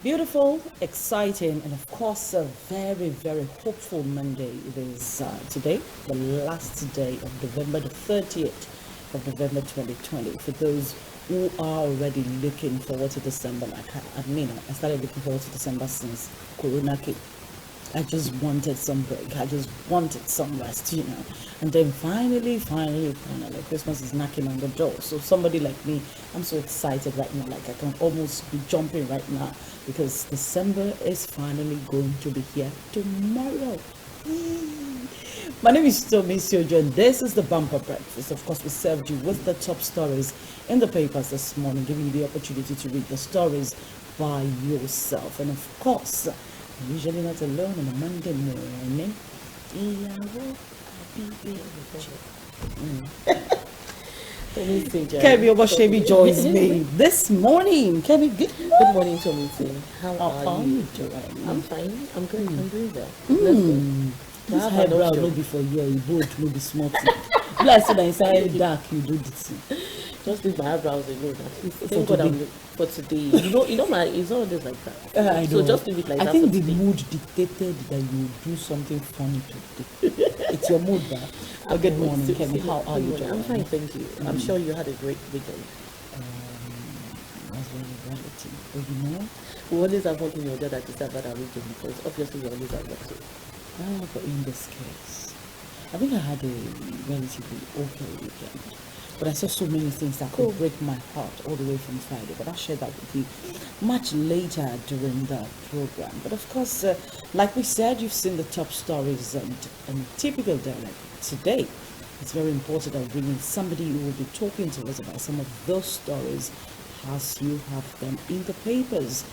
Beautiful, exciting, and of course, a very, very hopeful Monday. It is today, the last day of November, the 30th of November 2020. For those who are already looking forward to December, like I started looking forward to December since Corona came. I just wanted some break. I just wanted some rest, And then finally, Christmas is knocking on the door. So somebody like me, I'm so excited right now. Like I can almost be jumping right now because December is finally going to be here tomorrow. My name is Tomi Siojo, and this is the Bumper Breakfast. Of course, we served you with the top stories in the papers this morning, giving you the opportunity to read the stories by yourself. And of course, I'm usually not alone on a Monday morning. Kemi Obashebi joins me this morning. Kemi, good morning, Tommy. How are you doing? I'm fine. I'm good. I'm doing well. This eyebrow no be for here, you both no be small thing. Like so that inside dark you do this. Just leave my eyebrows alone. Thank God I'm for today. You know my it's not always like that. I know. So just leave it like that. I think the mood dictated that you do something funny today. It's your mood, that. But good morning, Kemi. How are you doing? I'm fine, thank you. I'm sure you had a great weekend. That's very relative. But we always have one thing or the other to say about our weekend because obviously we always have that too. But in this case, I think I had a relatively okay weekend. But I saw so many things that could break my heart all the way from Friday. But I'll share that with you much later during the program. But of course, like we said, you've seen the top stories and typical dialect. Today, it's very important that we bring in somebody who will be talking to us about some of those stories as you have them in the papers.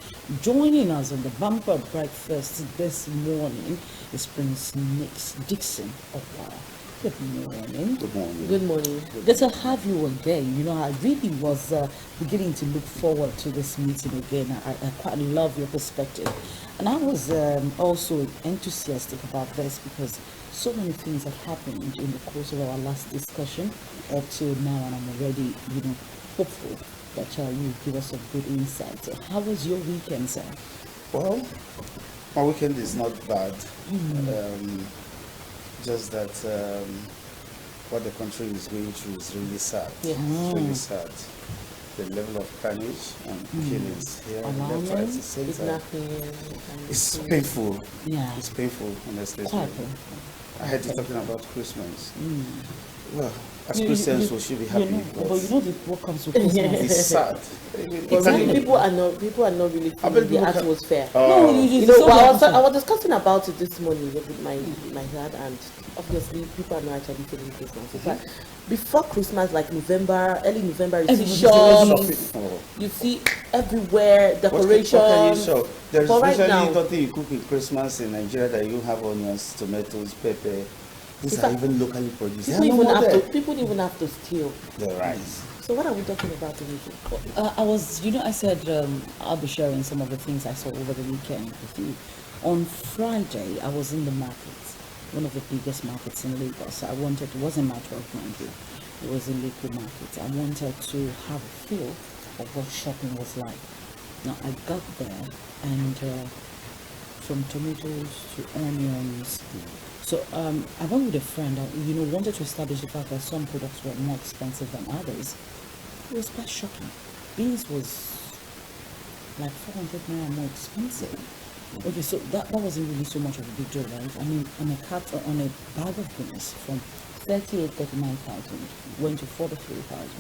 Joining us on the Bumper Breakfast this morning is Prince Nix Dixon of Wara. Good morning. Good morning. Good morning. Good to have you again. I really was beginning to look forward to this meeting again. I quite love your perspective. And I was also enthusiastic about this because so many things have happened in the course of our last discussion up till now, and I'm already, hopeful that you give us some good insight. So how was your weekend, sir? Well, my weekend is not bad. Just that what the country is going through is really sad. Yeah. It's really sad. The level of carnage and killings here and left, right, it's painful. Yeah. It's painful, honestly. Quite painful. I heard you talking about Christmas. Well, as Christians, we should be happy. But what comes with Christmas? It's sad. Exactly. People are not really feeling the atmosphere. I was discussing about it this morning with my dad, and obviously people are not actually feeling Christmas. In fact, before Christmas, like early November, you see shops, you see everywhere decorations. What can you shop? There's especially nothing you cook in Christmas in Nigeria that you have onions, tomatoes, pepper. These are even locally produced. People even have to steal the rice. So what are we talking about today? I said I'll be sharing some of the things I saw over the weekend with you. On Friday, I was in the market, one of the biggest markets in Lagos. It wasn't my 12 mind you. It was in Lagos market. I wanted to have a feel of what shopping was like. Now I got there and from tomatoes to onions. So I went with a friend, wanted to establish the fact that some products were more expensive than others. It was quite shocking. Beans was like 400 naira more expensive. Okay, so that wasn't really so much of a big deal, right? I mean, on a bag of beans from 39,000 went to 43,000.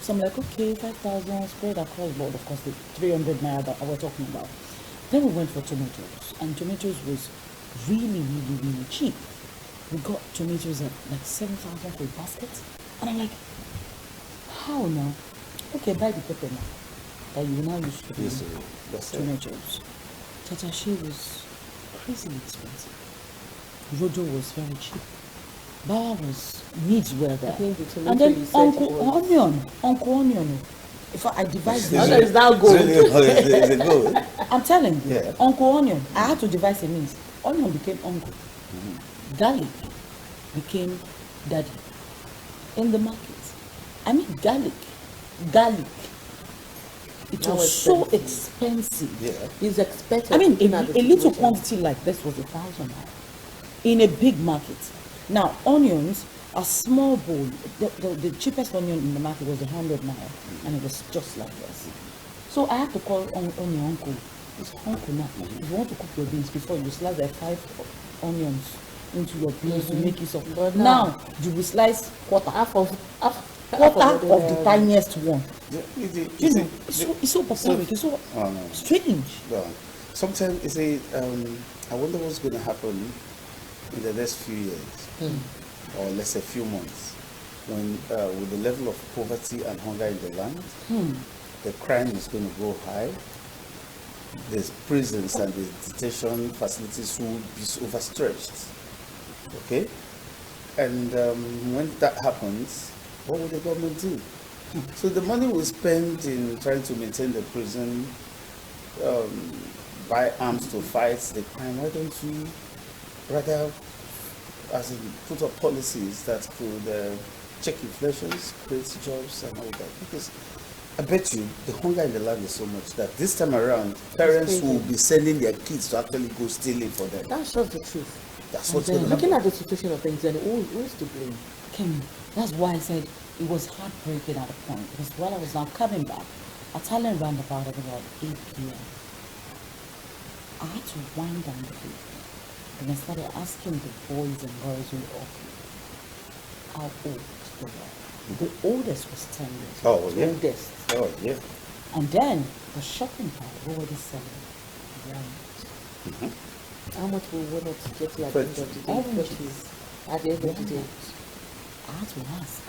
So I'm like, okay, 5,000 spread across board, of course, the 300 naira that we're talking about. Then we went for tomatoes, and tomatoes was really, really, really cheap. We got tomatoes at like 7,000 for a basket, and I'm like, how now? Okay, buy the pepper now that you now use to do tomatoes. Tatashi was crazily expensive. Rojo was very cheap. Bawa was needs were there. And then Uncle Onion. If I devise the is that gold? Is it good? I'm telling you, Yeah. Uncle Onion. I had to devise a means. Onion became uncle. Garlic became daddy. In the market. I mean garlic. It was so expensive. Yeah. It's expected. I mean, a little quantity like this was 1,000 naira in a big market. Now, onions, a small bowl, the cheapest onion in the market was 100 naira, and it was just like this. So I had to call on the uncle. It's uncle now. If you want to cook your beans before, you slice like 5 onions into your beans to make it soft. But now you will slice half of the tiniest one. It's so pathetic. It's so strange. No. Sometimes you say, I wonder what's going to happen in the next few years, or let's say few months, when with the level of poverty and hunger in the land, the crime is going to go high. The prisons and the detention facilities will be overstretched. Okay? And when that happens, what will the government do? So the money we spend in trying to maintain the prison, buy arms to fight the crime, why don't we rather put up policies that could check inflation, create jobs and all that? Because I bet you the hunger in the land is so much that this time around, parents will be sending their kids to actually go stealing for them. That's just the truth. That's what's going to happen. Looking at the situation of things, then who is to blame? Kemi, that's why I said it was heartbreaking at a point. Because while I was now coming back, a talent roundabout at about 8 p.m. I had to wind down the vehicle. And I started asking the boys and girls who were off how old they were. The oldest was 10 years old. Oh, yeah. Oldest. Oh, yeah. And then the shopping part already selling wine. How much will one not get to at the end of the day? At the end of the day. I had to ask.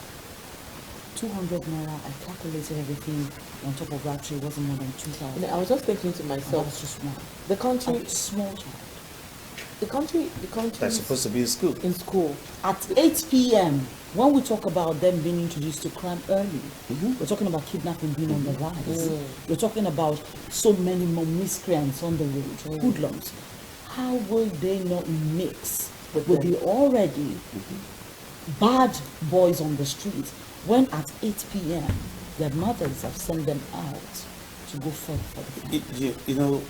200 naira, I calculated everything on top of that tree, wasn't more than 2,000. I was just thinking to myself, was just one. The country, small child. The country that's supposed to be in school. In school. At 8 p.m., when we talk about them being introduced to crime early, we're talking about kidnapping being on the rise. We're talking about so many more miscreants on the road, hoodlums. How will they not mix with the already bad boys on the street when at 8 p.m. their mothers have sent them out to go fight for the family?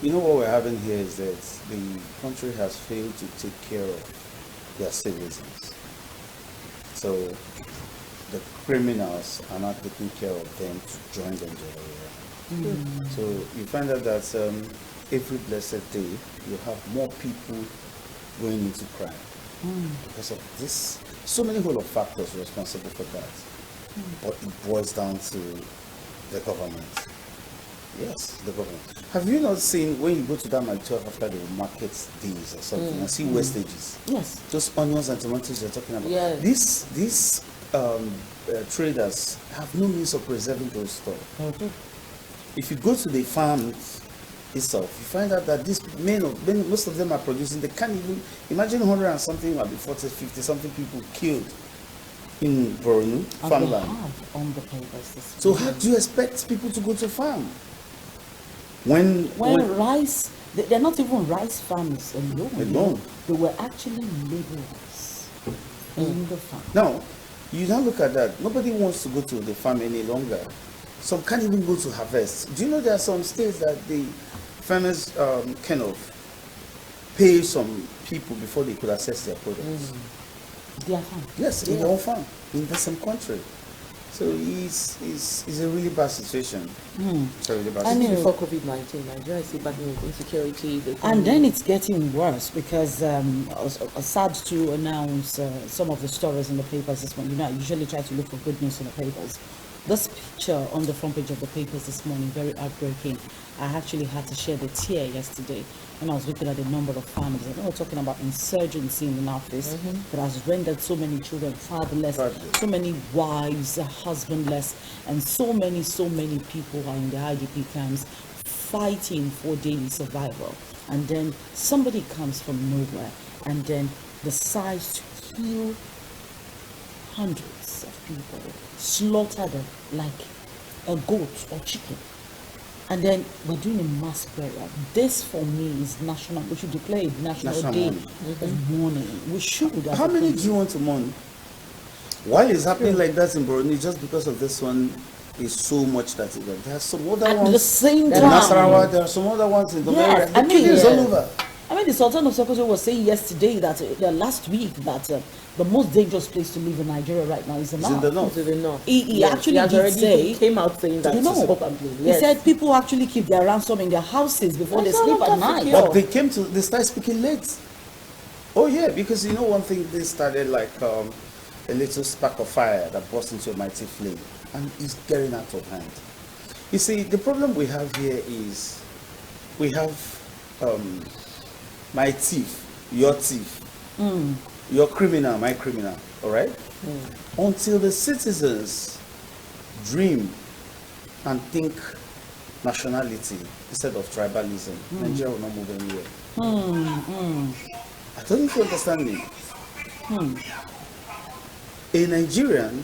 You know what we're having here is that the country has failed to take care of their citizens. So the criminals are not taking care of them to join them the other way around. So you find out that every blessed day you have more people going into crime because of this. So many whole of factors responsible for that, but it boils down to the government. Yes, the government. Have you not seen when you go to that Mile 12 after the market days or something and see wastages? Yes. Those onions and tomatoes you're talking about. Yes. These traders have no means of preserving those stuff. If you go to the farms itself, you find out that most of them are producing. They can't even imagine 100 and something, maybe 40, 50 something people killed in Borno farmland. On the papers. So how do you expect people to go to farm? When rice, they're not even rice farmers alone. They were actually laborers in the farm. Now, you now look at that. Nobody wants to go to the farm any longer. Some can't even go to harvest. Do you know there are some states that the farmers kind of pay some people before they could access their products? Their farm? Yes, in their own farm, in the same country. So it's a really bad situation. It's a really bad situation. Before COVID-19, Nigeria is back in insecurity. And then it's getting worse because I was sad to announce some of the stories in the papers this morning. I usually try to look for good news in the papers. This picture on the front page of the papers this morning, very heartbreaking. I actually had to shed a tear yesterday when I was looking at the number of families. I know we're talking about insurgency in the Northeast that has rendered so many children fatherless, so many wives husbandless, and so many people are in the IDP camps fighting for daily survival. And then somebody comes from nowhere and then decides to kill hundreds of people, slaughter them like a goat or chicken. And then we're doing a mass burial. This for me is national. We should declare it national day of mourning. We should. How many do you want to mourn? While it's happening like that in Burundi, just because of this one is so much that there are some other At ones. the same In time. Nasarawa, there are some other ones in the area. The killings all over. I mean, the Sultan of Sokoto was saying yesterday that last week that the most dangerous place to live in Nigeria right now is the north. In the north. To the north. He actually did say, he came out saying that. you know, he said people actually keep their ransom in their houses before they sleep at night. But they started speaking late. Oh yeah, because you know one thing, they started like a little spark of fire that burst into a mighty flame, and it's getting out of hand. You see, the problem we have here is we have my thief, your thief, your criminal, my criminal, all right? Until the citizens dream and think nationality instead of tribalism, Nigeria will not move anywhere. I don't know if you understand me. A Nigerian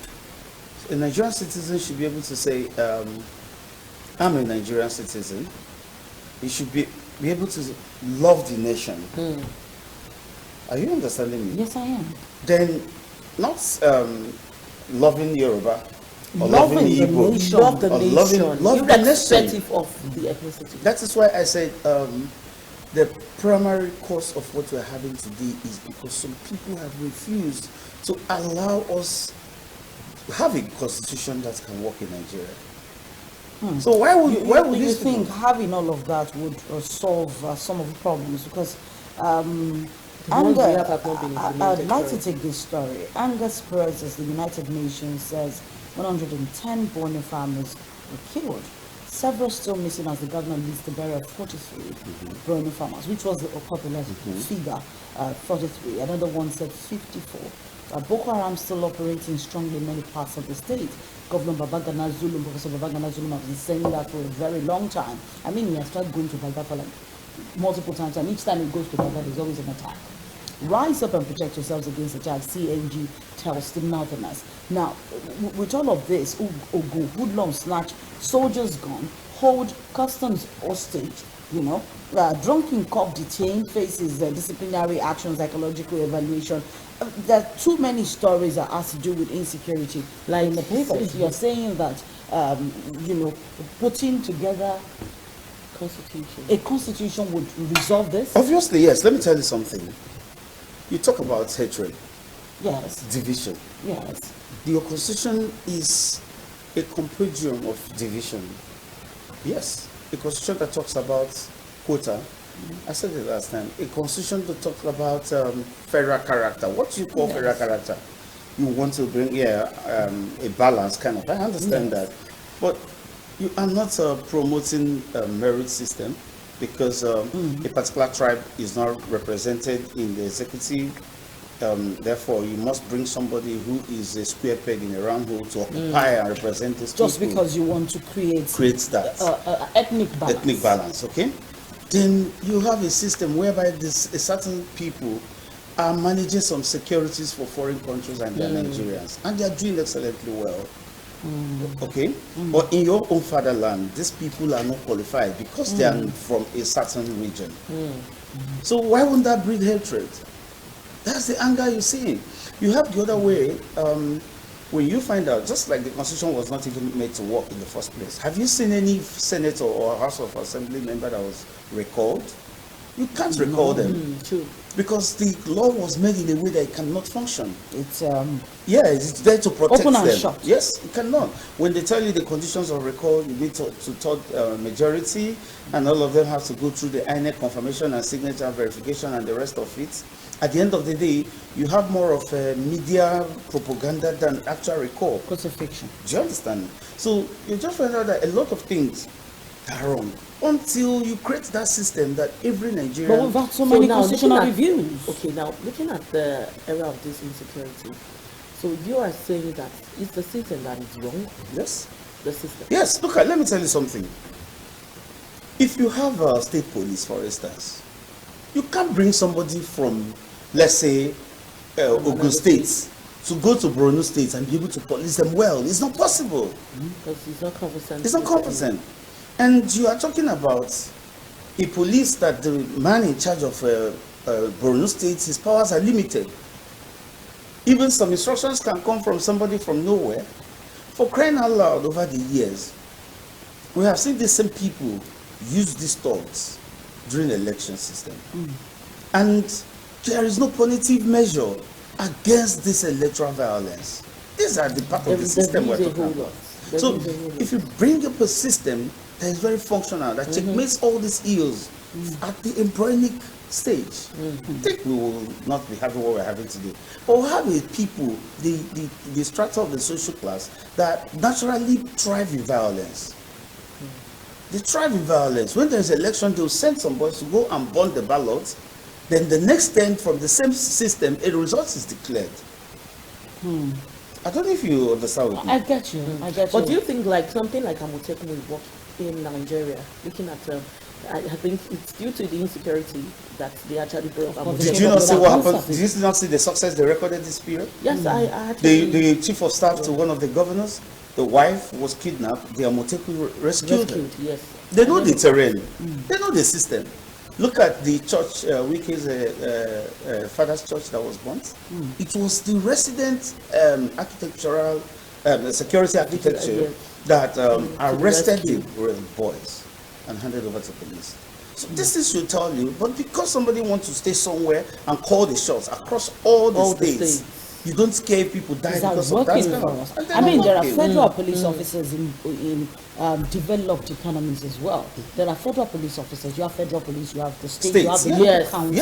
citizen should be able to say, I'm a Nigerian citizen. He should be able to love the nation. Are you understanding me? Yes, I am. Then, not loving Yoruba, or Loving the Igbo, nation. Love the or nation. love the nation. Irrespective of the ethnicity. That is why I said the primary cause of what we're having today is because some people have refused to allow us to have a constitution that can work in Nigeria. So why would you this think having all of that would solve some of the problems? Because ones we have not been I'd implemented like to correctly. take this story. Angus Perez, the United Nations says 110 Borno farmers were killed. Several still missing as the government leads the burial of 43 Borno farmers, which was the popular figure, 43. Another one said 54. Boko Haram still operating strongly in many parts of the state. Governor Babagana Zulum, Professor Babagana Zulum, has been saying that for a very long time. I mean, he has tried going to Baghdad for like multiple times, and each time he goes to Baghdad, there's always an attack. Rise up and protect yourselves against attack, CNG tells the Northerners. Now, with all of this, Ugu, hoodlum, snatch, soldiers gone, hold customs hostage, you know, drunken cop detained, faces disciplinary action, psychological evaluation. There are too many stories that has to do with insecurity. Like in the papers, you're saying that, you know, putting together a constitution would resolve this? Obviously, yes. Let me tell you something. You talk about hatred, Yes. division. Yes. The constitution is a compendium of division. Yes, a constitution that talks about quota. I said it last time. A constitution that talks about federal character. What do you call federal character? You want to bring a balance, kind of. I understand that, but you are not promoting a merit system because a particular tribe is not represented in the executive. Therefore, you must bring somebody who is a square peg in a round hole to occupy and represent this Just people. because you want to create that ethnic balance. ethnic balance, okay? Then you have a system whereby a certain people are managing some securities for foreign countries and they're Nigerians, and they're doing excellently well. Okay, but in your own fatherland, these people are not qualified because they are from a certain region. So why wouldn't that breed hatred? That's the anger you see. You have the other way. When you find out, just like the constitution was not even made to work in the first place, have you seen any senator or House of Assembly member that was recalled? You can't recall them. True. Because the law was made in a way that it cannot function. It's it's there to protect open them. and shut. Yes, it cannot. When they tell you the conditions of recall, you need to third majority, and all of them have to go through the INEC confirmation and signature verification and the rest of it. At the end of the day, you have more of media propaganda than actual recall. crucifixion. Do you understand? So you just find out that a lot of things are wrong until you create that system that every Nigerian. But we've had so many now constitutional looking at- reviews. Okay, now looking at the era of this insecurity, so you are saying that it's the system that is wrong, Yes. the system. Yes. Look, let me tell you something. If you have a state police, for instance, you can't bring somebody from, let's say, Ogun State to go to Borno State and be able to police them well. It's not possible. Because it's not competent. It's not competent. And you are talking about a police that the man in charge of Borno State, his powers are limited. Even some instructions can come from somebody from nowhere, For crying out loud, over the years, we have seen the same people use these thugs during the election system. And there is no punitive measure against this electoral violence. These are the part of the system we're talking about. So if you bring up a system that is very functional, that checkmates all these ills at the embryonic stage, I think we will not be having what we're having today. But we'll have a people, the strata of the social class, that naturally thrive in violence. They thrive in violence. When there's election, they'll send some boys to go and burn the ballots. Then the next time, from the same system, a result is declared. I don't know if you understand what I get you. I get you. But do you think like something like Amotekun will work in Nigeria? Looking at, I think it's due to the insecurity that they actually brought up. Did you not see what happened? Did you not see the success they recorded this period? Yes, I actually. The chief of staff to one of the governors, the wife was kidnapped. The Amotekun rescued her. Yes. They know the terrain. They know the system. Look at the church, Wike's father's church that was burnt. It was the resident architectural security architecture that arrested the boys and handed over to police. So this is should tell you, but because somebody wants to stay somewhere and call the shots across all the states, you don't scare people die because of that. For us. I mean, there are federal police officers in developed economies as well. There are federal police officers. You have federal police. You have the state. You have the local county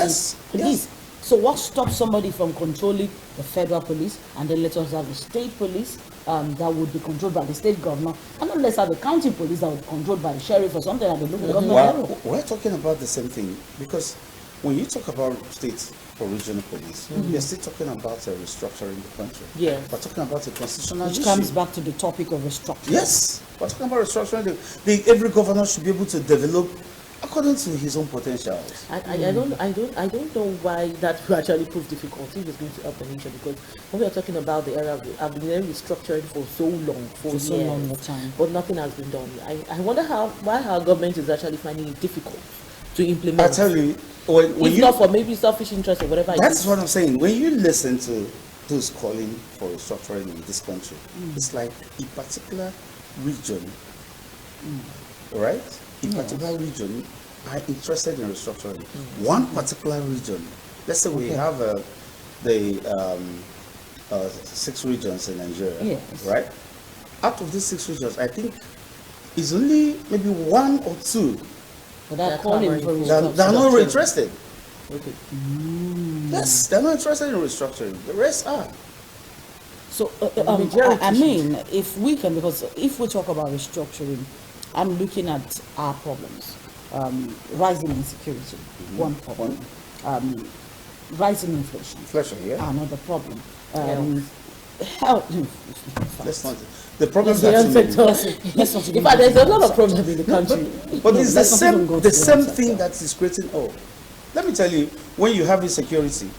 police. So what stops somebody from controlling the federal police, and then let us have the state police that would be controlled by the state governor, and then let's have the county police that would be controlled by the sheriff or something like the local government. Well, we're talking about the same thing, because when you talk about state or regional police, you're still talking about restructuring the country. Yeah. We're talking about a constitutional Which issue. comes back to the topic of restructuring. Yes, we're talking about restructuring. Every governor should be able to develop according to his own potentials. I don't know why that will actually prove difficult if it's going to help the nation, because when we are talking about the era I've been restructuring for so long, for so years, long a time, but nothing has been done. I wonder why our government is actually finding it difficult to implement. I tell you, when not for maybe selfish interest or whatever. That's what I'm saying. When you listen to those calling for restructuring in this country, it's like a particular region, right? A particular region are interested in restructuring. One particular region, let's say we have the 6 regions in Nigeria, right? Out of these 6 regions, I think it's only maybe 1 or 2 that calling for they're not interested. Okay. Yes, they're not interested in restructuring. The rest are. So, I mean, if we can, because if we talk about restructuring, I'm looking at our problems. Rising insecurity, one problem. Rising inflation. Another problem. Health. Let's not. The problem is in fact, there's a lot of problems in the country. But it's the same thing that is creating all. Let me tell you, when you have insecurity,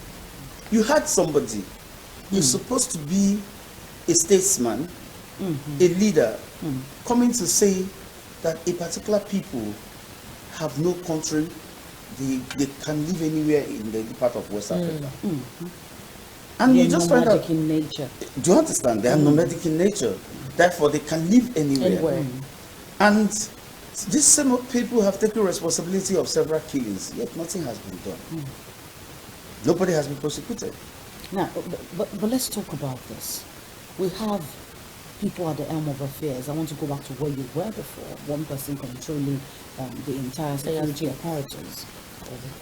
you had somebody who's supposed to be a statesman, a leader, coming to say that a particular people have no country, they can live anywhere in the part of West Africa. And you just find out, in nature. do you understand? They are nomadic in nature. Therefore, they can live anywhere. And these same people have taken responsibility of several killings, yet nothing has been done. Nobody has been prosecuted. Now, but let's talk about this. We have people at the helm of affairs. I want to go back to where you were before. One person controlling the entire security apparatus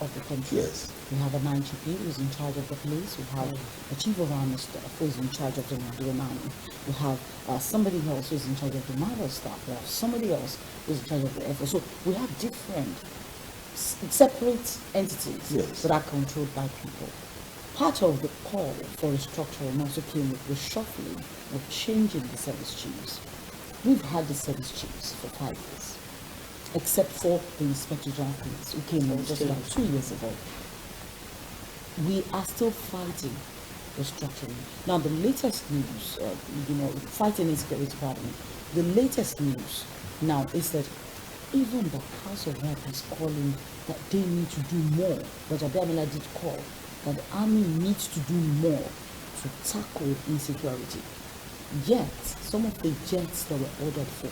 of the country. Yes. We have an IGP who is in charge of the police. We have a chief of army staff who is in charge of the Nigerian army. We have somebody else who is in charge of the naval staff. We have somebody else who is in charge of the Air Force. So we have different separate entities that are controlled by people. Part of the call for restructuring also came with reshuffling, with changing the service chiefs. We've had the service chiefs for 5 years, except for the Inspector General of Police, who came in just about 2 years ago. We are still fighting restructuring. Now, the latest news, fighting insecurity, the latest news now is that even the House of Rep is calling that they need to do more. But Abdullah did call that the army needs to do more to tackle insecurity. Yet, some of the jets that were ordered for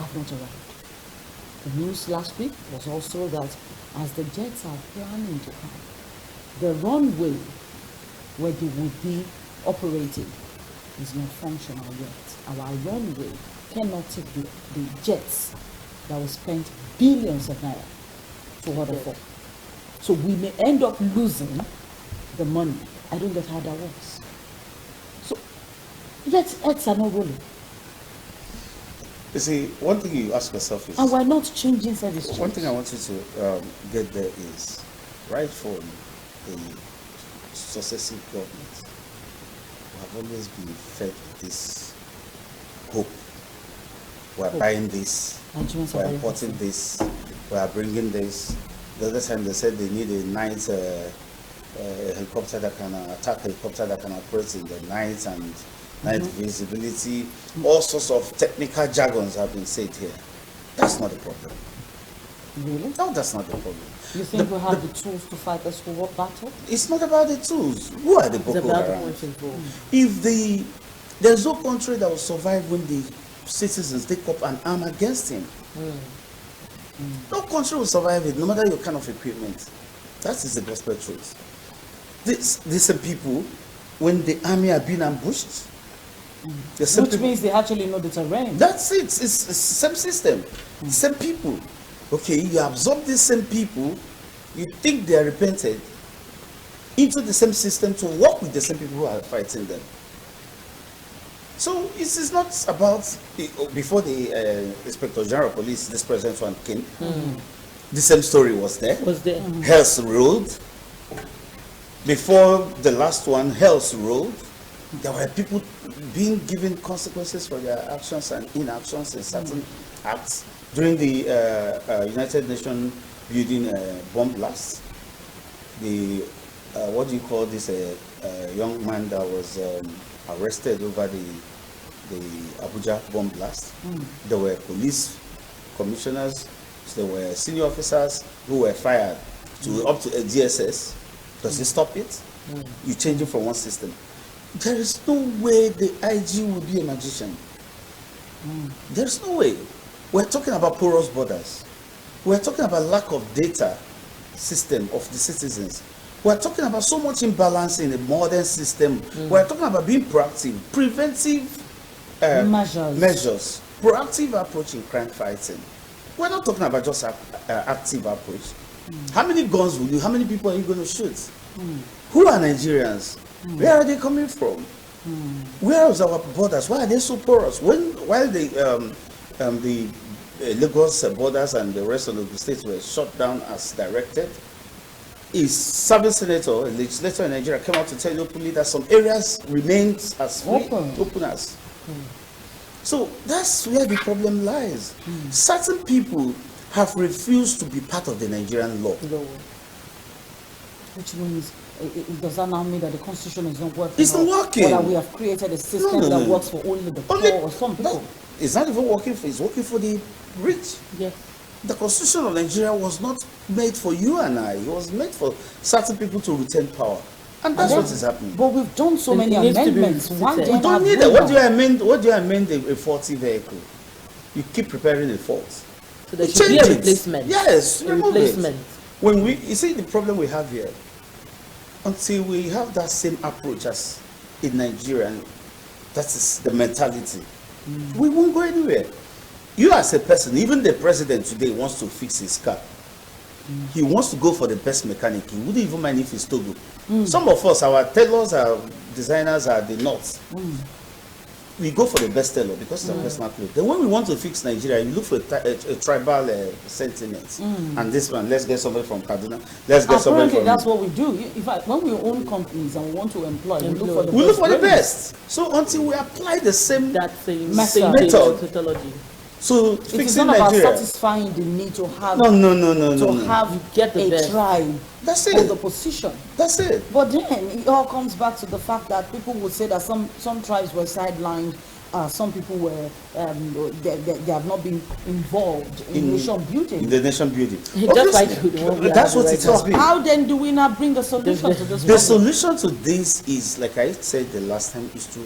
have not arrived. The news last week was also that as the jets are planning to come, the runway where they will be operating is not functional yet. Our runway cannot take the jets that will spend billions of naira to order for. So we may end up losing the money. I don't get how that works. So jets are not rolling. You see, one thing you ask yourself is... And we're not changing service charge. One thing I want you to get there is, right from the successive governments, we have always been fed this hope. We're buying this, we're importing this, we're bringing this. The other time they said they need a night helicopter that can attack helicopter that can operate in the night and night visibility. All sorts of technical jargons have been said here. That's not the problem. Really? No, that's not the problem. You think we have the tools to fight this war battle? It's not about the tools. Who are the Boko Haram? If there's no country that will survive when the citizens take up an arm against him. No country will survive it, no matter your kind of equipment. That is the gospel truth. These people, when the army are being ambushed, which means they actually know the terrain. That's it. It's the same system, same people. Okay, you absorb these same people, you think they are repented, into the same system to work with the same people who are fighting them. So it is not about, before the Inspector General of Police, this present one came, the same story was there. Health ruled. Before the last one, health ruled. There were people being given consequences for their actions and inactions in certain acts. During the United Nations building bomb blast, the what do you call this young man that was arrested over the Abuja bomb blast? There were police commissioners, there were senior officers who were fired to up to a DSS. Does it stop it? You change it from one system. There is no way the IG will be a magician. There's no way. We're talking about porous borders. We're talking about lack of data system of the citizens. We're talking about so much imbalance in the modern system. We're talking about being proactive, preventive measures, proactive approach in crime fighting. We're not talking about just active approach. How many guns will you, how many people are you going to shoot? Who are Nigerians? Where are they coming from? Where is our borders? Why are they so porous? While the Lagos borders and the rest of the states were shut down as directed, a serving senator, a legislator in Nigeria, came out to tell you openly that some areas remained as free, open as. So that's where the problem lies. Certain people have refused to be part of the Nigerian law. Which means, does that now mean that the constitution is not working? It's not working. Or that we have created a system that works for only the poor or some people? It's not even working for, it's working for the rich. Yes. The constitution of Nigeria was not made for you and I. It was made for certain people to retain power. And that's what is happening. But we've done so many amendments. We don't need that. What do you amend a faulty vehicle? You keep preparing a fault. So there should be a replacement. Yes, a replacement. When you see the problem we have here, until we have that same approach as in Nigeria, that is the mentality, we won't go anywhere. You as a person, even the president today wants to fix his car. He wants to go for the best mechanic. He wouldn't even mind if it's Togo. Some of us, our tailors, our designers are the nuts. We go for the best tailor because it's a personal clothes. Then when we want to fix Nigeria, you look for a tribal sentiment. And this one, let's get somebody from Kaduna. Let's get somebody from... that's what we do. In fact, when we own companies and we want to employ, we look for the best. So until we apply the same method, methodology. So it is not about satisfying the need to have a tribe. That's it. For the position. That's it. But then it all comes back to the fact that people would say that some tribes were sidelined some people were they have not been involved in nation building. In the nation building. Just like that's what it has been. How then do we not bring a solution to this? The solution to this is, like I said the last time, is to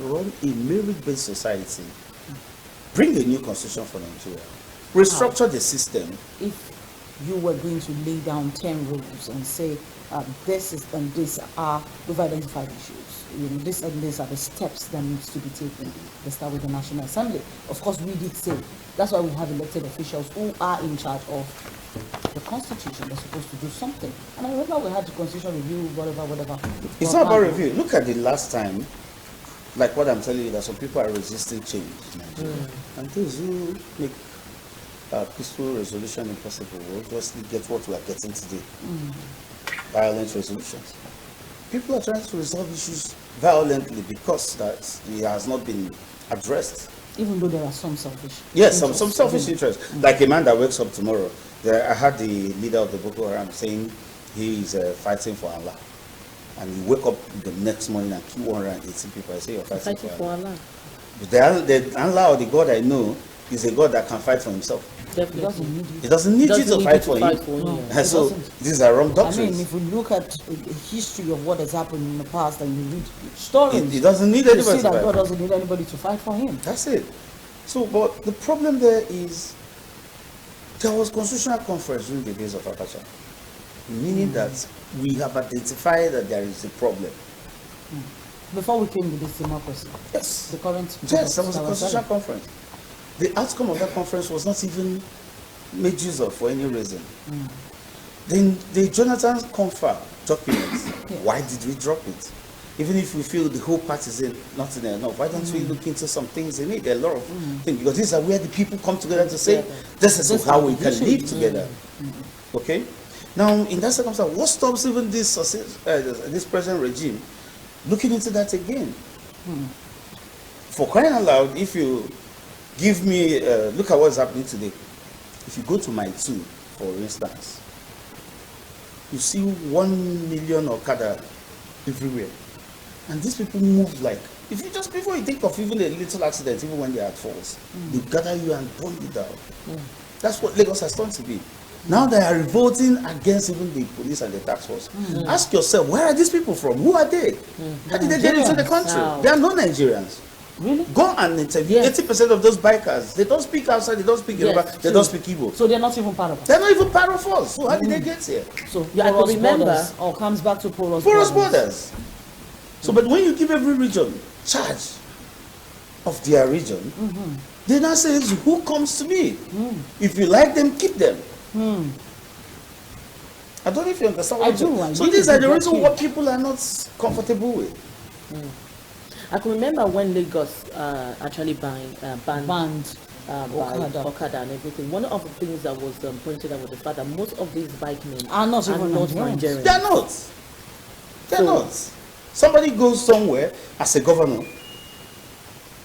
run a merit-based society. Bring a new constitution for Nigeria. Restructure the system. If you were going to lay down 10 rules and say this is and this are, we've identified issues. This and this are the steps that needs to be taken. They start with the National Assembly. Of course, we did say that's why we have elected officials who are in charge of the Constitution. They're supposed to do something. And I remember we had the Constitution review, whatever. It's not about review. Look at the last time, like what I'm telling you, that some people are resisting change in Nigeria. And those who make peaceful resolution impossible will obviously get what we are getting today. Violent resolutions. People are trying to resolve issues violently because that it has not been addressed. Even though there are some selfish. Yes, some selfish interests. Like a man that wakes up tomorrow. I had the leader of the Boko Haram saying he is fighting for Allah. And he wake up the next morning and kill 180 people. I say you're fighting for Allah. But the Allah or the God I know is a God that can fight for himself. Definitely. He doesn't need you to fight for him. No, so these are wrong doctrines. I mean, if we look at the history of what has happened in the past and you read stories, he doesn't need you anybody see to that fight. God doesn't need anybody to fight for him. That's it. So, but the problem there is there was constitutional conference during the days of Abacha, meaning that we have identified that there is a problem. Before we came to this democracy, Yes. the current Yes, there was a constitutional conference. The outcome of that conference was not even made use of for any reason. Then the Jonathan Confer document, why did we drop it? Even if we feel the whole part is not in enough, why don't we look into some things in it? There are a lot of things, because these are where the people come together to say, this is how we can live together. Okay? Now, in that circumstance, what stops even this present regime looking into that again? For crying out loud, if you give me, look at what's happening today. If you go to my 2, for instance, you see 1 million Okada everywhere. And these people move like, if you just, before you think of even a little accident, even when they are at faults, they gather you and burn you down. That's what Lagos has turned to be. Now they are revolting against even the police and the tax force. Ask yourself, where are these people from? Who are they? How did they get into the country? Wow. They are not Nigerians. Really? Go and interview 80% of those bikers. They don't speak outside, they don't speak Yoruba, they don't speak Igbo. So they're not even part of us. They're not even part of us. So how did they get here? So Yeah, I porous can remember. borders, or comes back to porous Borders. So, but when you give every region charge of their region, they now say, who comes to me? If you like them, keep them. I don't know if you understand what I I'm do. saying. So these are the reasons why people are not comfortable with. I can remember when Lagos actually banned Okada and everything. One of the things that was pointed out was the fact that most of these bike men Are not even Nigerians. They're not. They're not. Somebody goes somewhere as a governor,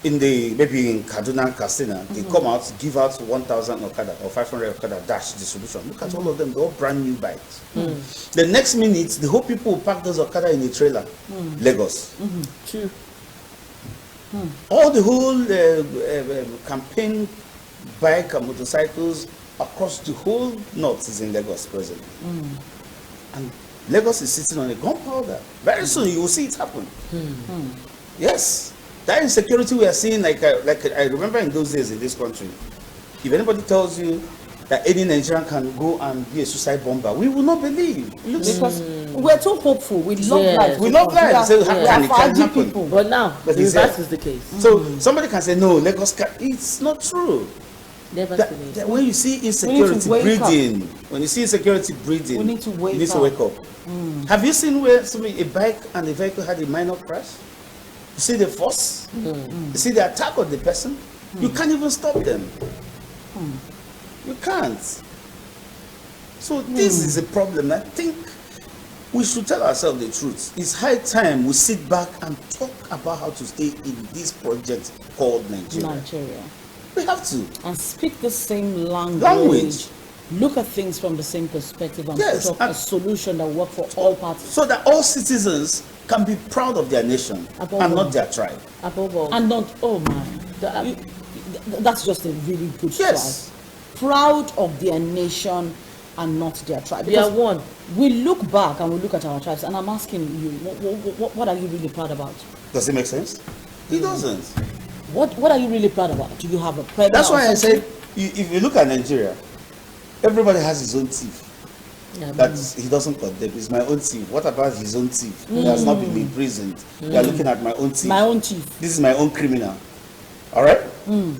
maybe in Kaduna, Katsina, they come out, give out 1,000 Okada or 500 Okada dash distribution. Look at all of them, they're all brand new bikes. The next minute, the whole people will pack those Okada in a trailer. Lagos. True. All the whole campaign bike and motorcycles across the whole north is in Lagos presently. And Lagos is sitting on a gunpowder. Very soon you will see it happen. Yes. That insecurity we are seeing, like I remember in those days in this country, if anybody tells you that any Nigerian can go and be a suicide bomber, we will not believe. Because we're too hopeful. We love Yes. life. We love life. We So how are can it can 5G happen? people. But now, But the it's reverse there. is the case. So somebody can say, no, Lagos can. It's not true. Never That finished. when you see insecurity wake up. breeding, when you see insecurity breeding, We need to wake you need to up. wake up. Have you seen where a bike and a vehicle had a minor crash? You see the force? You see the attack on the person? You can't even stop them. You can't. So this is a problem. I think we should tell ourselves the truth. It's high time we sit back and talk about how to stay in this project called Nigeria. Nigeria. We have to. And speak the same Language. Look at things from the same perspective and Yes, put up and- a solution that works for all parties. So that all citizens can be proud of their nation and not their tribe. Above all. And not, oh man, that's just a really good Yes. strike. Proud of their nation and not their tribe. We are Because one. we look back and we look at our tribes, and I'm asking you, what are you really proud about? Does it make sense? It doesn't. What are you really proud about? Do you have a predator? That's why or I something? said, if you look at Nigeria, everybody has his own thief. Yeah, That he doesn't condemn. It's my own thief. What about his own thief? He has not been imprisoned. You are looking at my own thief. My own chief. This is my own criminal. All right.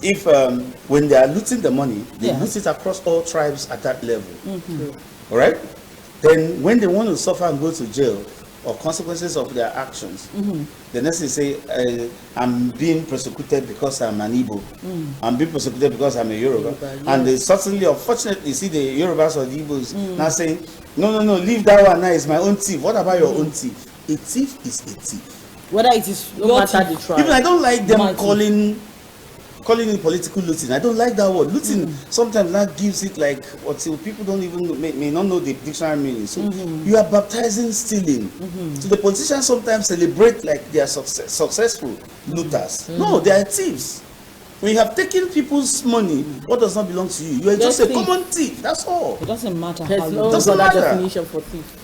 If when they are looting the money, they Yeah. loot it across all tribes at that level. All right. Then when they want to suffer and go to jail or consequences of their actions, the next they say, I'm being persecuted because I'm an Igbo. I'm being persecuted because I'm a Yoruba. And they certainly, unfortunately, see the Yorubas or the Igbos now saying, no, leave that one now, it's my own thief. What about your own thief? A thief is a thief. Whether it is no your matter thief, the tribe. Even I don't like them My thief. calling it political looting. I don't like that word. Looting sometimes that gives it like what people don't even may not know the dictionary meaning. So you are baptizing stealing. So the politicians sometimes celebrate like they are successful looters. No, they are thieves. When you have taken people's money, what does not belong to you, you are just a thief. common thief. That's all. it doesn't matter There's how you no doesn't other matter. definition for thief.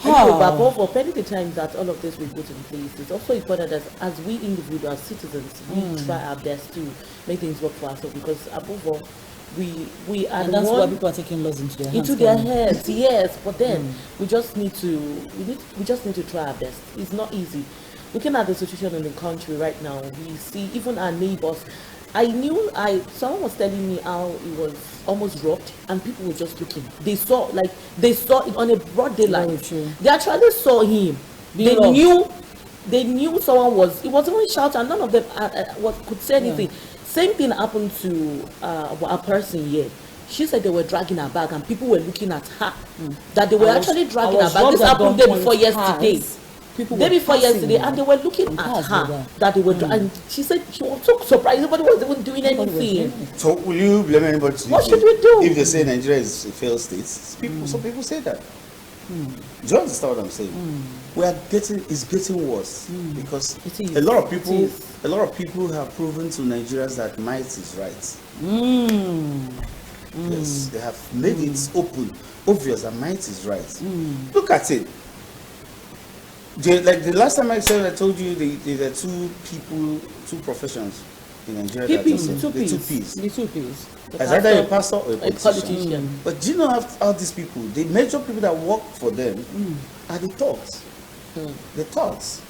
Ah. Anyway, but above all, many the times that all of this we put in place, it's also important that as we individual citizens, we try our best to make things work for ourselves, because above all, we are And the that's why one people are taking laws into their hands. into their Karen. heads. Yes, but then we just need to try our best. It's not easy. Looking at the situation in the country right now, we see even our neighbors. Someone was telling me how it was almost robbed, and people were just looking. They saw it on a broad daylight. Very true. They actually saw him. Being robbed. They knew someone was. It was even shouting, and none of them could say anything. Same thing happened to a person here. She said they were dragging her bag, and people were looking at her. That they were actually dragging her bag. This happened day before yesterday. Day before yesterday, and they were looking at her. That they were, and she said she was so surprised. Nobody was even doing anything. So will you blame anybody? What should we do? If they say Nigeria is a failed state? Some people say that. Do you understand what I'm saying? It's getting worse because It is. a lot of It people is. have proven to Nigerians that might is right. Yes, they have made it obvious that might is right. Look at it. Like the last time I told you there are two professions in Nigeria. Two that Ps, are two the two Ps. Ps. The 2 Ps. As either a pastor or a politician. politician. But do you know how these people, the major people that work for them are the thugs. The thugs.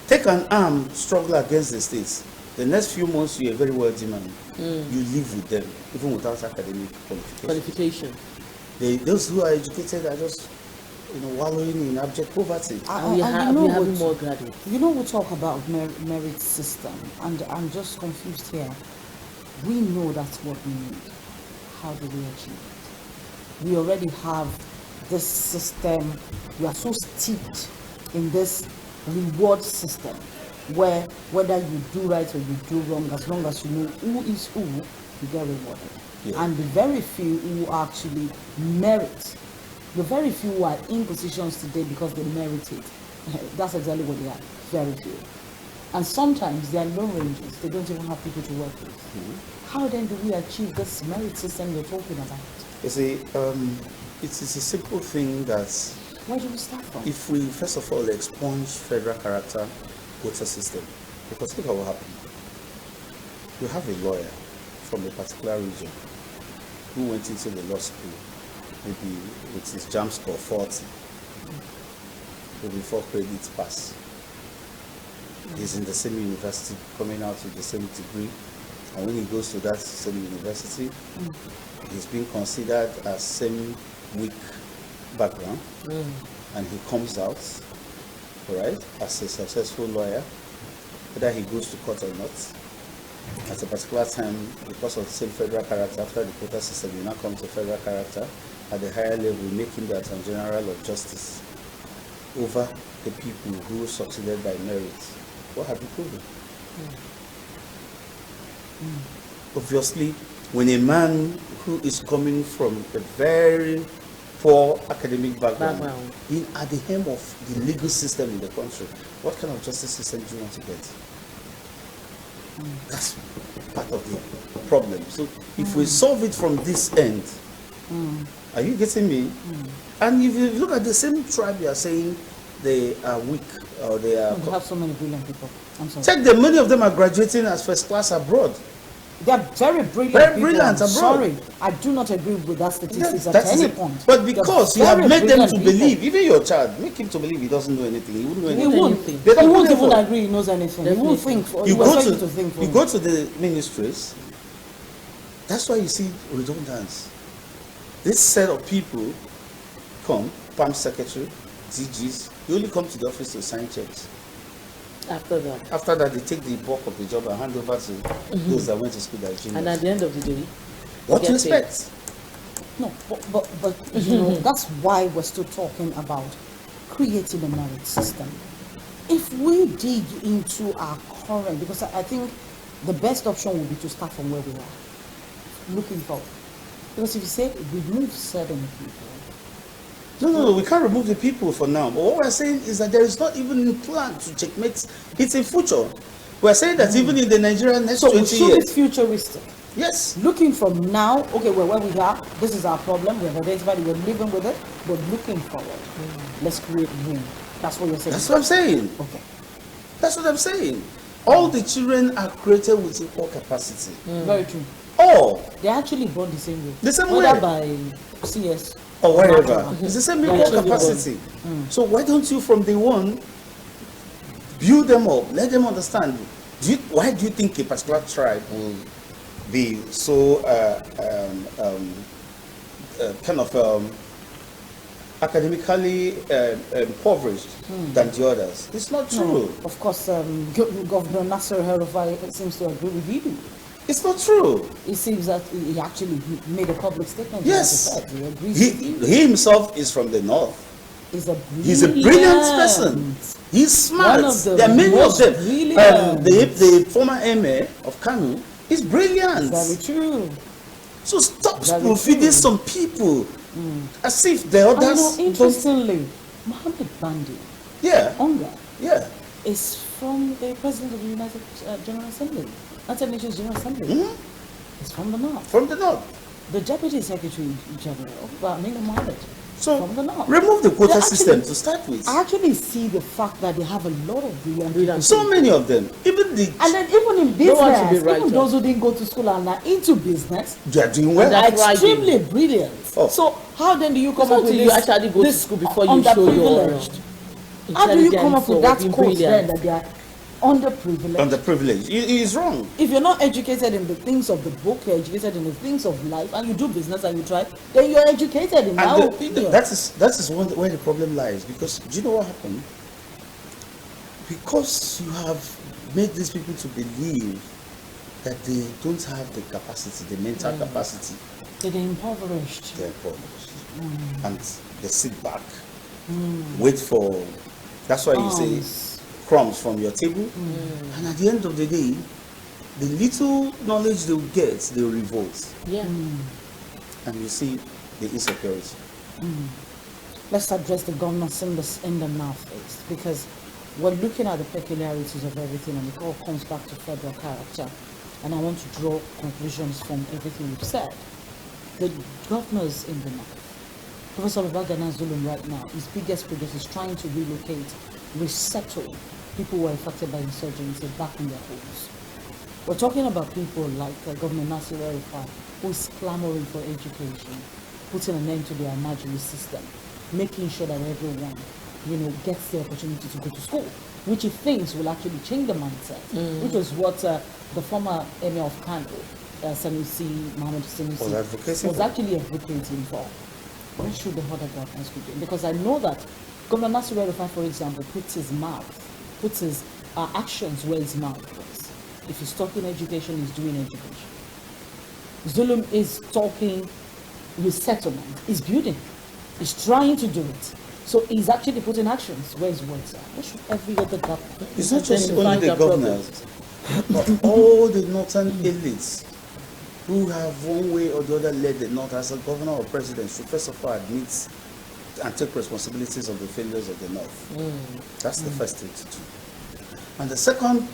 Take an armed struggle against the states. The next few months you're a very wealthy man. You live with them, even without academic qualification. Qualification. Those who are educated are just wallowing in abject poverty. And we And are you know having what? more graduates. You know, we talk about merit system, and I'm just confused here. We know that's what we need. How do we achieve it? We already have this system. We are so steeped in this reward system, where whether you do right or you do wrong, as long as you know who is who, you get rewarded. Yeah. And the very few who actually merit, the very few who are in positions today because they merit it. That's exactly what they are. Very few. And sometimes they are low ranges. They don't even have people to work with. How then do we achieve this merit system you're talking about? You see, it's a simple thing that Where do we start from? if we first of all expunge federal character quota system, because look at what happened. You have a lawyer from a particular region who went into the law school maybe with his JAMB score 40, maybe 4 credits pass. He's in the same university, coming out with the same degree, and when he goes to that same university, he's being considered as same weak background, and he comes out, right, as a successful lawyer, whether he goes to court or not. At a particular time, because of the same federal character, after the quota system, you now come to federal character. At the higher level, we make him the Attorney General of Justice over the people who succeeded by merit. What have you proven? Obviously, when a man who is coming from a very poor academic background at the helm of the legal system in the country, what kind of justice system do you want to get? That's part of the problem. So if we solve it from this end, are you getting me? And if you look at the same tribe, you are saying they are weak or they are. We have so many brilliant people. I'm sorry. Check them. Many of them are graduating as first class abroad. They are very brilliant. Very brilliant abroad. Sorry, I do not agree with that statistics at any point. But because you have made them to believe, even your child, make him to believe he doesn't know anything. He wouldn't know anything. He won't even agree he knows anything. He won't think. You go to the ministries. That's why you see redundance. This set of people come, PAM secretary, DGs, you only come to the office to sign checks. After that, they take the bulk of the job and hand over to those that went to school that juniors. And at the end of the day, what do you expect? No, but you know, that's why we're still talking about creating a merit system. If we dig into our current, because I think the best option would be to start from where we are, looking forward. Because if you say remove certain people, no, we can't remove the people for now. But what we're saying is that there is not even a plan to checkmate it in future. We're saying that even in the Nigerian next 20 years. So it's futuristic. Yes. Looking from now, okay, well, where we are, this is our problem, we have identified it, we're living with it, but looking forward, let's create room. That's what you're saying. That's what I'm saying. Okay. That's what I'm saying. All the children are created with equal capacity. Very true. All. They're actually born the same way. The same Whether way. by CS or wherever. It's the same equal capacity. So why don't you from day one build them up, let them understand? Why do you think a particular tribe will be so academically impoverished than the others? It's not true. No, of course, Governor Nasser El-Rufai seems to agree with you. It's not true. It seems that he actually made a public statement. Yes. He agrees with you. He himself is from the north. He's a brilliant person. He's smart. There are many of them. The former emir of Kano is brilliant. Very true. So stop spoon-feeding some people as if the others. Interestingly, Mohammed Bandi, is from the president of the United General Assembly. United Nations General Assembly. It's from the north. From the north. The Deputy Secretary General, Amina Mohammed. So from the north. Remove the quota system to start with. I actually see the fact that they have a lot of brilliant people. So many of them. And then even in business, even those who didn't go to school and are into business, they are doing well. They're extremely brilliant. Oh. So how then do you come up with this? You actually go to school before you show your how do you come up with that quote then that they are underprivileged? Underprivileged. He is wrong. If you're not educated in the things of the book, you're educated in the things of life, and you do business and you try, then you're educated in my opinion. That is where the problem lies. Because do you know what happened? Because you have made these people to believe that they don't have the capacity, the mental capacity. They're impoverished. They're impoverished. And they sit back, wait for. That's why you say crumbs from your table, and at the end of the day, the little knowledge they will get, they will revolt. And you see the insecurity. Let's address the governance in the northeast, because we're looking at the peculiarities of everything, and it all comes back to federal character. And I want to draw conclusions from everything you've said. The governors in the north, Professor Babagana Zulum right now, his biggest project is trying to relocate, resettle people who were affected by insurgency back in their homes. We're talking about people like Governor Nasir El-Rufai, who is clamoring for education, putting an end to the Almajiri system, making sure that everyone, gets the opportunity to go to school, which he thinks will actually change the mindset, which was what the former Emir of Kano, Sanusi, Mohammed Sanusi, was actually advocating for. What should the other governors be doing? Because I know that Governor Nasir El-Rufai, for example, puts his actions where his mouth is. If he's talking education, he's doing education. Zulum is talking resettlement, he's building, he's trying to do it. So he's actually putting actions where his words are. What should every other government? It's not just only the governors, but all the northern elites who have one way or the other led the North as a governor or president should first of all admit and take responsibilities of the failures of the North. That's the first thing to do. And the second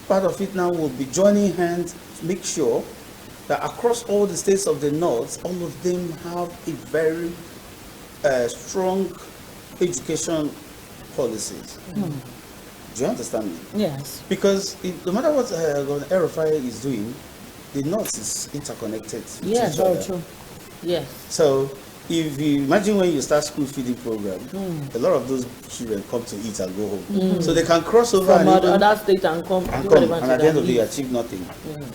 part of it now will be joining hands to make sure that across all the states of the North, all of them have a very strong education policies. Do you understand me? Yes. Because no matter what Governor El-Rufai is doing, the North is interconnected. Yes, very true. Yes. So if you imagine when you start school feeding program, a lot of those children come to eat and go home. So they can cross over from other states and come, and at the end of the day achieve nothing.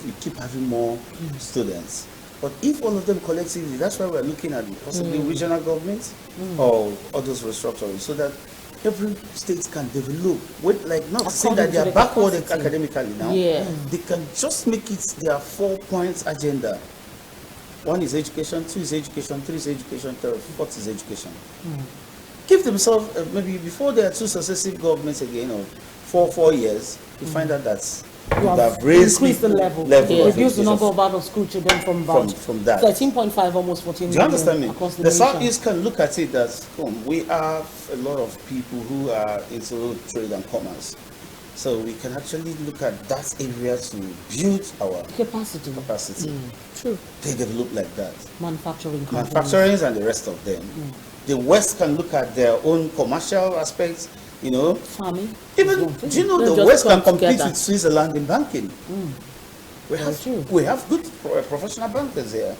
You keep having more students. But if all of them collectively, that's why we're looking at possibly regional governments or others restructuring, so that every state can develop with, like, not saying that they are backward academically now. They can just make it their 4 points agenda. 1 is education, 2 is education, 3 is education, 4 is education. Give themselves maybe before there are 2 successive governments again, or 4 years, you find out that You have increased the level. Reduce the number of out of school children from that 13.5 almost 14 million. Do you understand me? The Southeast can look at it as, we have a lot of people who are into trade and commerce. So we can actually look at that area to build our capacity. True. They develop like that. Manufacturing and the rest of them. The West can look at their own commercial aspects, farming. Even, do you know the West can compete with Switzerland in banking? We have good professional bankers here.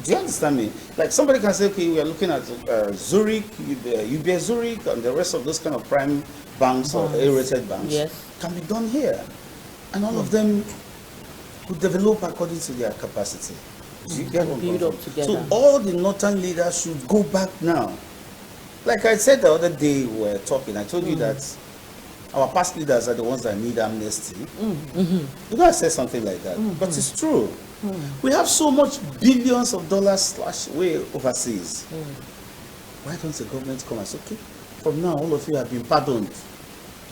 Do you understand me? Like, somebody can say, okay, we are looking at Zurich, UBS Zurich, and the rest of those kind of prime banks or A-rated banks. Can be done here. And all of them would develop according to their capacity. Do you get build up together. So all the northern leaders should go back now. Like I said the other day, we were talking, I told you that our past leaders are the ones that need amnesty. You gotta say something like that, but it's true. We have so much billions of dollars slashed away overseas. Why don't the government come and say, okay, from now all of you have been pardoned.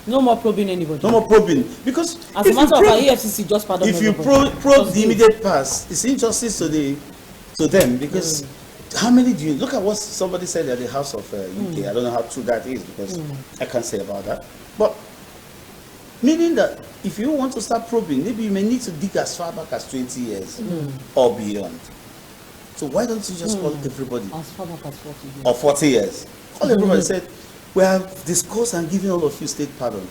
No more probing anybody. No more probing, because as a matter of fact, EFCC just pardon. If you probe the immediate past, it's injustice to them, because how many do you look at what somebody said at the House of UK? I don't know how true that is, because I can't say about that. But meaning that if you want to start probing, maybe you may need to dig as far back as 20 years or beyond. So why don't you just call everybody as far back as 40 years? Or 40 years? Call everybody, said, we have discussed and given all of you state pardon.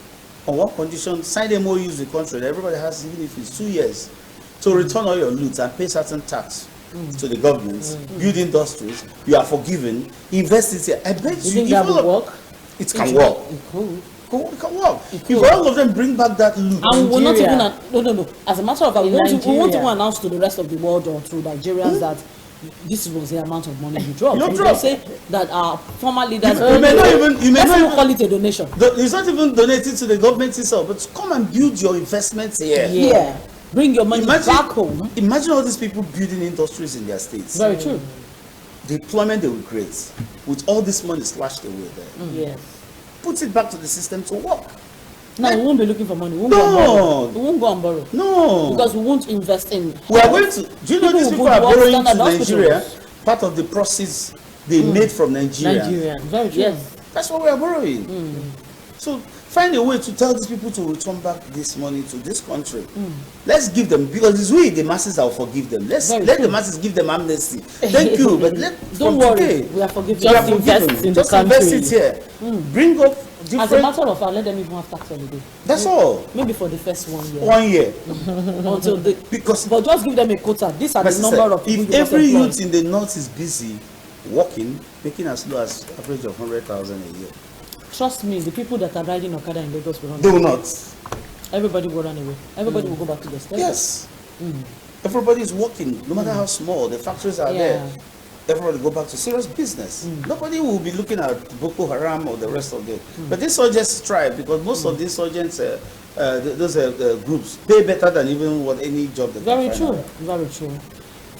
On one condition, sign MOUs with the country that everybody has, even if it's 2 years, to return all your loot and pay certain tax to the government, build industries. You are forgiven. Invest it here. I bet you. Think that will work? It can work. It can work. If all of them bring back that loot, and we're not even no. As a matter of fact, we won't even announce to the rest of the world or to Nigerians that this was the amount of money you dropped. You can say that our former leaders. You may not even call it a donation. It's not even donated to the government itself, but come and build your investments here. Yeah. Bring your money back home. Imagine all these people building industries in their states. Very true. The employment they will create with all this money slashed away there. Yes. Put it back to the system to work. No, we won't be looking for money. We won't go and borrow. No. Because we won't invest in. We are going to. Do you know these people are borrowing to Nigeria? Part of the proceeds they made from Nigeria. Very true. Yes. That's what we are borrowing. So find a way to tell these people to return back this money to this country. Let's give them, because it's we, the masses, that will forgive them. Let the masses give them amnesty. Thank you, but don't worry, we are forgiving. Just invest in the country. Invest it here. Bring up different. As a matter of fact, let them even have tax holiday. That's all. Maybe for the first 1 year. 1 year. Until but just give them a quota. These are the number of people. If every youth in the north is busy working, making as low as average of 100,000 a year. Trust me, the people that are riding Okada in Lagos will run away. They will not. Everybody will run away. Everybody will go back to the state. Yes. Everybody is working, no matter how small. The factories are there. Everybody go back to serious business. Nobody will be looking at Boko Haram or the rest of them. But these insurgents strive, because most of these insurgents, those groups, pay better than even what any job they Very can true. find. Very true.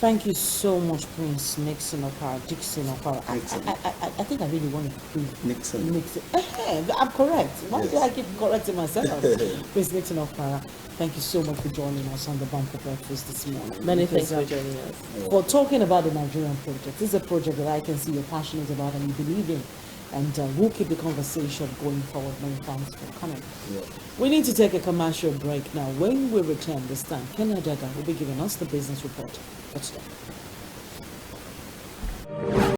Thank you so much, Prince Nixon Okara, Dixon Okara. I think I really want to be Nixon. I'm correct. Why do Yes. I keep correcting myself? Prince Nixon Okara, thank you so much for joining us on the Bumper Breakfast this morning. Many Because, thanks for joining us. for talking about the Nigerian project. This is a project that I can see you're passionate about and you believe in. And we'll keep the conversation going forward. Many thanks for coming. Yeah. We need to take a commercial break now. When we return this time, Ken Adada will be giving us the business report for today.